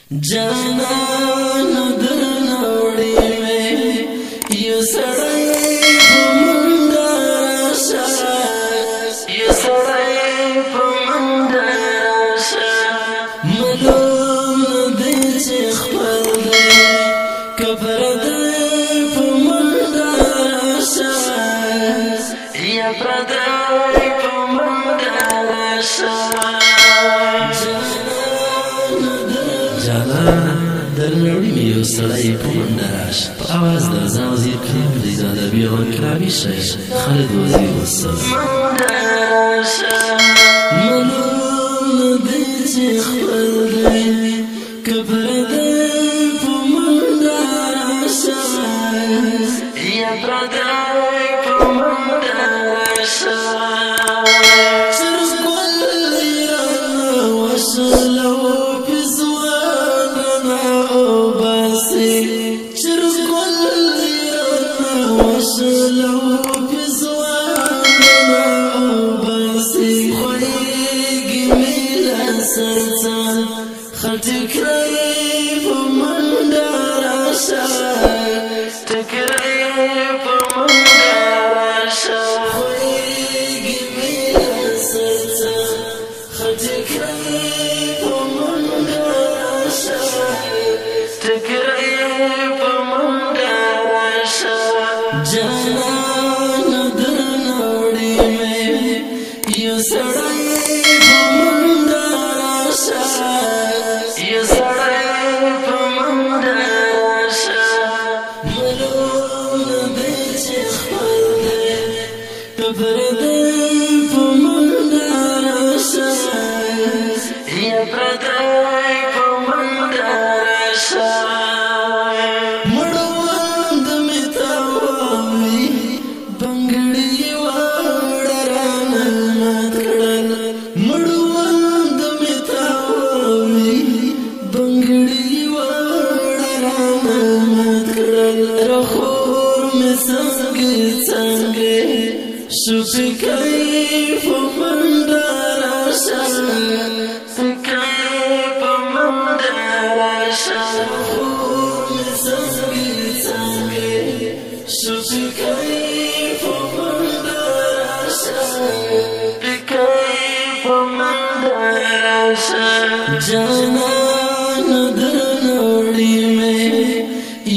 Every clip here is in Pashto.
جانان درنوړي مې یو سړی په منډه راشه یو سړی په منډه راشه معلوم دی چې خپل دی که پردی په منډه راشه یا پردی په منډه راشه درنوړي مې یو سړی په منډه راشه په اواز د رضا وزیر کریم دی د ادبي او انقلابي شاعر خالد وزیر والسلام معلوم دی چې خپل دی که پردی په منډه راشه یا پردی په منډه راشه جانان درنوړي مې یو سړی په منډه راشه یو سړی په منډه راشه معلوم دی چې خپل دی که پردی په منډه راشه یا پردی په منډه راشه سپکای په منډه راشه سپکای په منډه راشه خور مې څنګه څنګه سپکای په منډه راشه سپکای په منډه راشه جانان درنوړي مې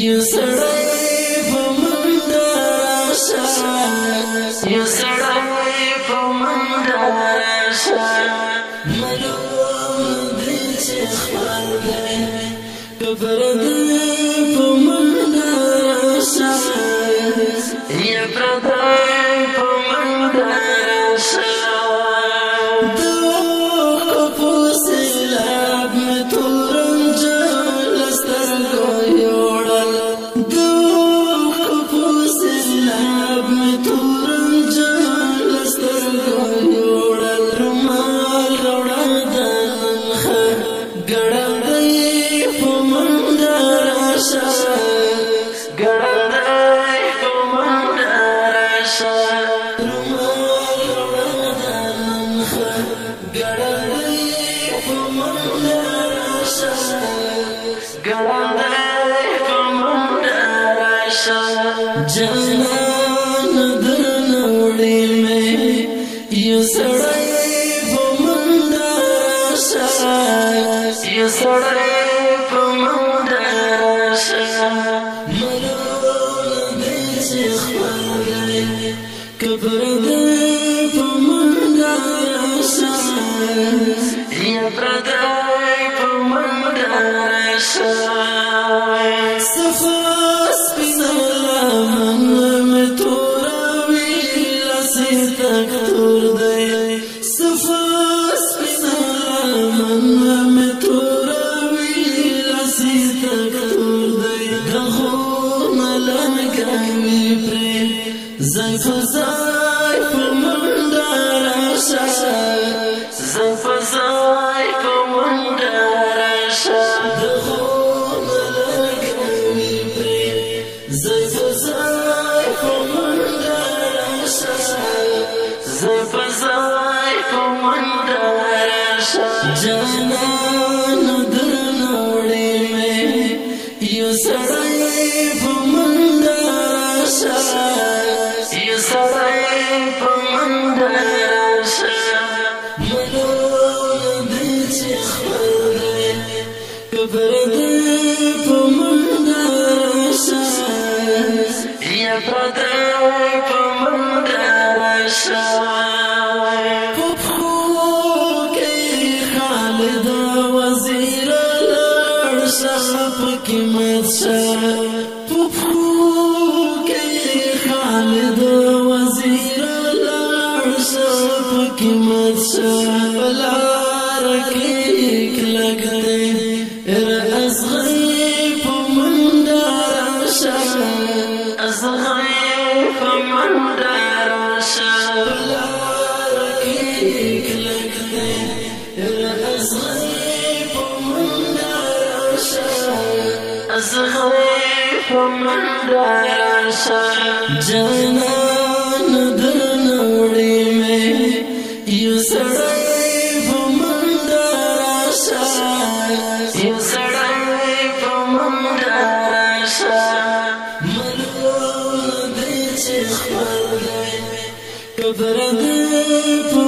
یو سړی په منډه راشه یو سړی په منډه راشه معلوم دی چې خپل دی که پردی په منډه راشه یا پردی په منډه راشه د اوښکو په سیلاب مې تورنجان له سترګو یوړل د اوښکو په سیلاب مې جانان درنوړي مې یو سړی په منډه راشه یو سړی په منډه راشه معلوم دی چې خپل دی که پردی په منډه راشه یا پردی په منډه راشه زای په منډه راشه زای په منډه راشه د غونه لګوي پرې زای په منډه راشه زای په منډه راشه جانان درنوړي سړی په منډه راشه یو سړی په منډه راشه ملونه دې چې خپل دی که پردی په منډه راشه یا پردی په منډه راشه په پښو کې خالد وزیر لاړ شه پکې مات شه په پښو کې خالد وزیر لاړ شه پکې مات شه په لاره کې کلک دی اصغری په منډه راشه اصغری په منډه راشه په لاره کې کلک دی اصغری په منډه راشه اصغری په منډه راشه جانان درنه وړې مې یو سړی په منډه راشه یو سړی په منډه راشه ملونه دې چې خپل دی که پردی په